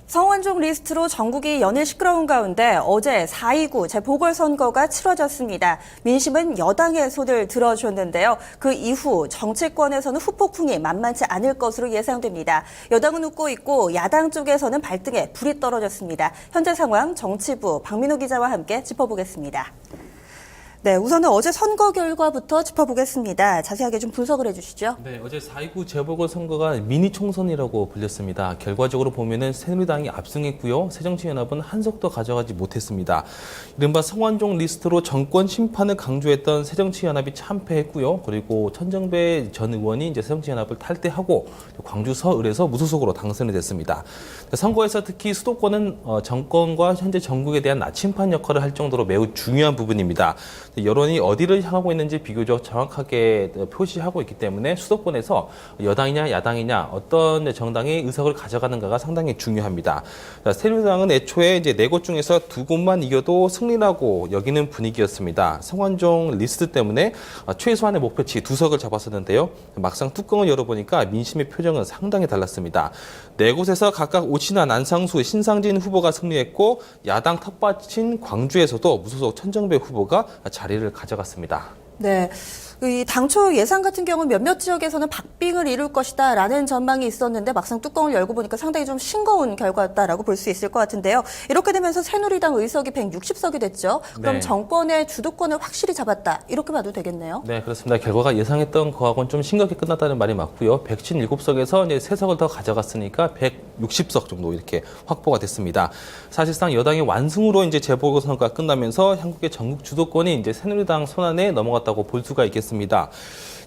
성완종 리스트로 전국이 연일 시끄러운 가운데 어제 4.29 재보궐선거가 치러졌습니다. 민심은 여당의 손을 들어줬는데요. 그 이후 정치권에서는 후폭풍이 만만치 않을 것으로 예상됩니다. 여당은 웃고 있고 야당 쪽에서는 발등에 불이 떨어졌습니다. 현재 상황 정치부 박민호 기자와 함께 짚어보겠습니다. 네, 우선은 어제 선거 결과부터 짚어보겠습니다. 자세하게 좀 분석을 해주시죠. 네, 어제 4.29 재보궐선거가 미니 총선이라고 불렸습니다. 결과적으로 보면은 새누리당이 압승했고요. 새정치연합은 한석도 가져가지 못했습니다. 이른바 성완종 리스트로 정권 심판을 강조했던 새정치연합이 참패했고요. 그리고 천정배 전 의원이 이제 새정치연합을 탈퇴하고 광주 서울에서 무소속으로 당선이 됐습니다. 선거에서 특히 수도권은 정권과 현재 전국에 대한 나침판 역할을 할 정도로 매우 중요한 부분입니다. 여론이 어디를 향하고 있는지 비교적 정확하게 표시하고 있기 때문에 수도권에서 여당이냐 야당이냐 어떤 정당이 의석을 가져가는가가 상당히 중요합니다. 새누리당은 애초에 이제 4곳 중에서 2곳만 이겨도 승리라고 여기는 분위기였습니다. 성완종 리스트 때문에 최소한의 목표치 2석을 잡았었는데요. 막상 뚜껑을 열어보니까 민심의 표정은 상당히 달랐습니다. 4곳에서 각각 오신환, 안상수, 신상진 후보가 승리했고 야당 텃밭인 광주에서도 무소속 천정배 후보가 자리를 가져갔습니다. 네. 이 당초 예상 같은 경우는 몇몇 지역에서는 박빙을 이룰 것이다라는 전망이 있었는데 막상 뚜껑을 열고 보니까 상당히 좀 싱거운 결과였다라고 볼 수 있을 것 같은데요. 이렇게 되면서 새누리당 의석이 160석이 됐죠. 그럼 네. 정권의 주도권을 확실히 잡았다. 이렇게 봐도 되겠네요. 네, 그렇습니다. 결과가 예상했던 거하고는 좀 심각하게 끝났다는 말이 맞고요. 157석에서 이제 3석을 더 가져갔으니까 160석 정도 이렇게 확보가 됐습니다. 사실상 여당의 완승으로 이제 재보궐선거가 끝나면서 한국의 전국 주도권이 이제 새누리당 손안에 넘어갔다고 볼 수가 있겠습니다.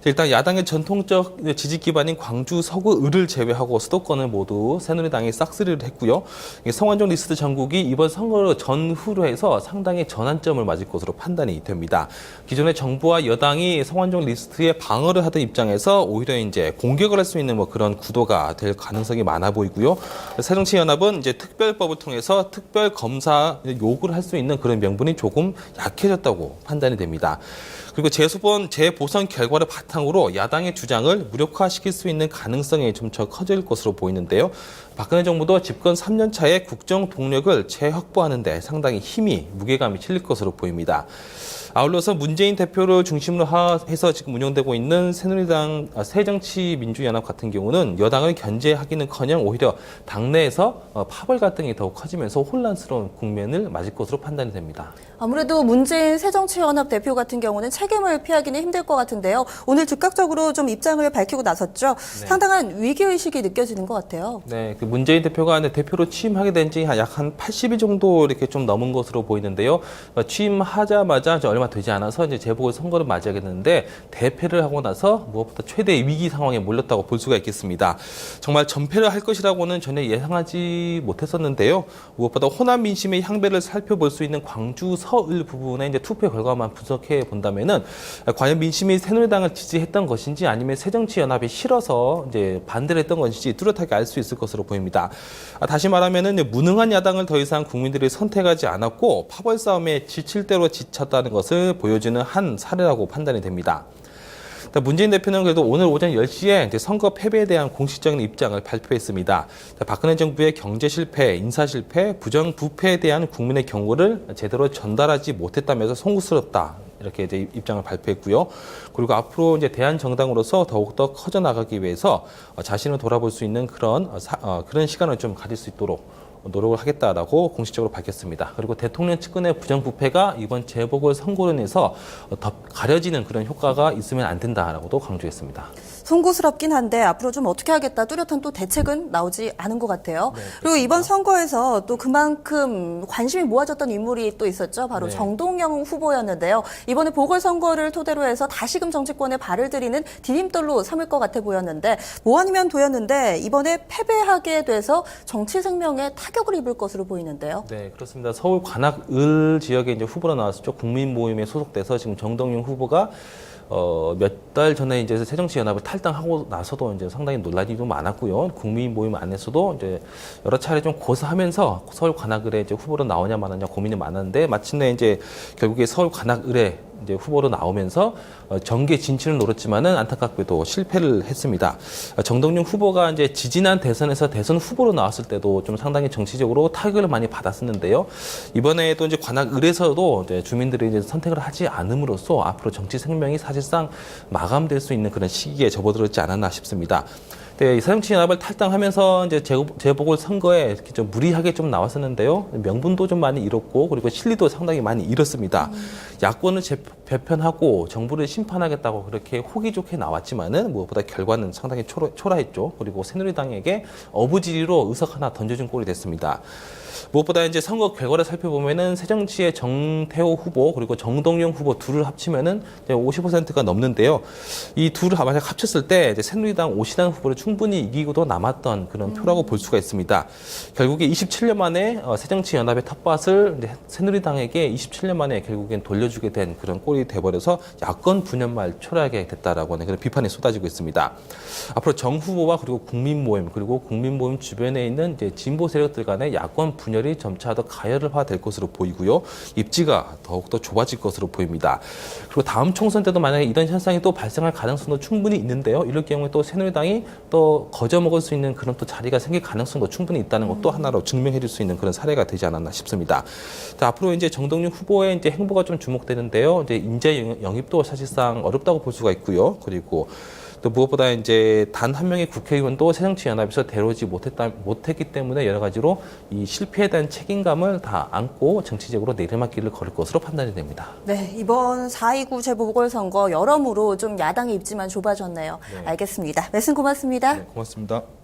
일단 야당의 전통적 지지 기반인 광주, 서구, 을을 제외하고 수도권을 모두 새누리당이 싹쓸이를 했고요. 성완종 리스트 전국이 이번 선거 전후로 해서 상당히 전환점을 맞을 것으로 판단이 됩니다. 기존의 정부와 여당이 성완종 리스트에 방어를 하던 입장에서 오히려 이제 공격을 할 수 있는 그런 구도가 될 가능성이 많아 보이고요. 새정치연합은 이제 특별법을 통해서 특별 검사 요구를 할 수 있는 그런 명분이 조금 약해졌다고 판단이 됩니다. 그리고 재보선 결과를 바탕으로 야당의 주장을 무력화시킬 수 있는 가능성이 좀 더 커질 것으로 보이는데요. 박근혜 정부도 집권 3년 차에 국정 동력을 재확보하는 데 상당히 무게감이 실릴 것으로 보입니다. 아울러서 문재인 대표를 중심으로 해서 지금 운영되고 있는 새누리당 새정치민주연합 같은 경우는 여당을 견제하기는커녕 오히려 당내에서 파벌 갈등이 더욱 커지면서 혼란스러운 국면을 맞을 것으로 판단이 됩니다. 아무래도 문재인 새정치연합 대표 같은 경우는 책임을 피하기는 힘들 것 같은데요. 오늘 즉각적으로 좀 입장을 밝히고 나섰죠. 네. 상당한 위기의식이 느껴지는 것 같아요. 네, 그 문재인 대표가 대표로 취임하게 된 지 약 한 80일 정도 이렇게 좀 넘은 것으로 보이는데요. 취임하자마자 얼마 되지 않아서 이제 재보궐선거를 맞이하게 됐는데 대패를 하고 나서 무엇보다 최대의 위기 상황에 몰렸다고 볼 수가 있겠습니다. 정말 전패를 할 것이라고는 전혀 예상하지 못했었는데요. 무엇보다 호남 민심의 향배를 살펴볼 수 있는 광주 서울 부분의 이제 투표 결과만 분석해 본다면은 과연 민심이 새누리당을 지지했던 것인지 아니면 새정치연합이 싫어서 이제 반대를 했던 것인지 뚜렷하게 알 수 있을 것으로 보입니다. 다시 말하면은 무능한 야당을 더 이상 국민들이 선택하지 않았고 파벌 싸움에 지칠 대로 지쳤다는 것을 보여주는 한 사례라고 판단이 됩니다. 문재인 대표는 그래도 오늘 오전 10시에 이제 선거 패배에 대한 공식적인 입장을 발표했습니다. 박근혜 정부의 경제 실패, 인사 실패, 부정 부패에 대한 국민의 경고를 제대로 전달하지 못했다면서 송구스럽다. 이렇게 이제 입장을 발표했고요. 그리고 앞으로 이제 대한정당으로서 더욱더 커져 나가기 위해서 자신을 돌아볼 수 있는 그런 시간을 좀 가질 수 있도록 노력을 하겠다라고 공식적으로 밝혔습니다. 그리고 대통령 측근의 부정부패가 이번 재보궐선거로 인해서 더 가려지는 그런 효과가 있으면 안 된다라고도 강조했습니다. 송구스럽긴 한데 앞으로 좀 어떻게 하겠다 뚜렷한 또 대책은 나오지 않은 것 같아요. 네, 그리고 이번 선거에서 또 그만큼 관심이 모아졌던 인물이 또 있었죠. 바로 네. 정동영 후보였는데요. 이번에 보궐선거를 토대로 해서 다시금 정치권에 발을 들이는 디딤돌로 삼을 것 같아 보였는데 뭐 아니면 도였는데 이번에 패배하게 돼서 정치 생명에 타격을 입을 것으로 보이는데요. 네, 그렇습니다. 서울 관악을 지역에 이제 후보로 나왔었죠. 국민 모임에 소속돼서 지금 정동영 후보가 몇 달 전에 이제 새정치연합을 탈당하고 나서도 이제 상당히 논란이 좀 많았고요. 국민 모임 안에서도 이제 여러 차례 좀 고사하면서 서울 관악을에 이제 후보로 나오냐 마느냐 고민이 많았는데 마침내 이제 결국에 서울 관악을에 이제 후보로 나오면서 정계 진출을 노렸지만은 안타깝게도 실패를 했습니다. 정동영 후보가 이제 지지난 대선에서 대선 후보로 나왔을 때도 좀 상당히 정치적으로 타격을 많이 받았었는데요. 이번에도 이제 관악 을에서도 이제 주민들이 이제 선택을 하지 않음으로써 앞으로 정치 생명이 사실상 마감될 수 있는 그런 시기에 접어들었지 않았나 싶습니다. 네, 이 새정치연합을 탈당하면서 이제 재보궐 선거에 이렇게 좀 무리하게 좀 나왔었는데요. 명분도 좀 많이 잃었고 그리고 실리도 상당히 많이 잃었습니다. 야권을 배편하고 정부를 심판하겠다고 그렇게 호기 좋게 나왔지만은 무엇보다 결과는 상당히 초라했죠. 그리고 새누리당에게 어부지리로 의석 하나 던져준 꼴이 됐습니다. 무엇보다 이제 선거 결과를 살펴보면은 새정치의 정태호 후보 그리고 정동영 후보 둘을 합치면은 50%가 넘는데요. 이 둘을 만약 합쳤을 때 이제 새누리당 오신환 후보를 충분히 이기고도 남았던 그런 표라고 볼 수가 있습니다. 결국에 27년 만에 새정치연합의 텃밭을 이제 새누리당에게 27년 만에 결국엔 돌려주게 된 그런 꼴이 돼버려서 야권 분열말 초래하게 됐다라고 하는 그런 비판이 쏟아지고 있습니다. 앞으로 정 후보와 그리고 국민모임 그리고 국민모임 주변에 있는 이제 진보 세력들 간의 야권 분열이 점차 더 가열화될 것으로 보이고요. 입지가 더욱더 좁아질 것으로 보입니다. 그리고 다음 총선 때도 만약에 이런 현상이 또 발생할 가능성도 충분히 있는데요. 이럴 경우에 또 새누리당이 또 거저먹을 수 있는 그런 또 자리가 생길 가능성도 충분히 있다는 것도 하나로 증명해 줄 수 있는 그런 사례가 되지 않았나 싶습니다. 자, 앞으로 이제 정동영 후보의 이제 행보가 좀 주목되는데요. 이제 인재 영입도 사실상 어렵다고 볼 수가 있고요. 그리고 또 무엇보다 이제 단 한 명의 국회의원도 새정치연합에서 데려오지 못했기 때문에 여러 가지로 이 실패에 대한 책임감을 다 안고 정치적으로 내리막길을 걸을 것으로 판단이 됩니다. 네, 이번 4.29 재보궐선거 여러모로 좀 야당의 입지만 좁아졌네요. 네. 알겠습니다. 말씀 고맙습니다. 네, 고맙습니다.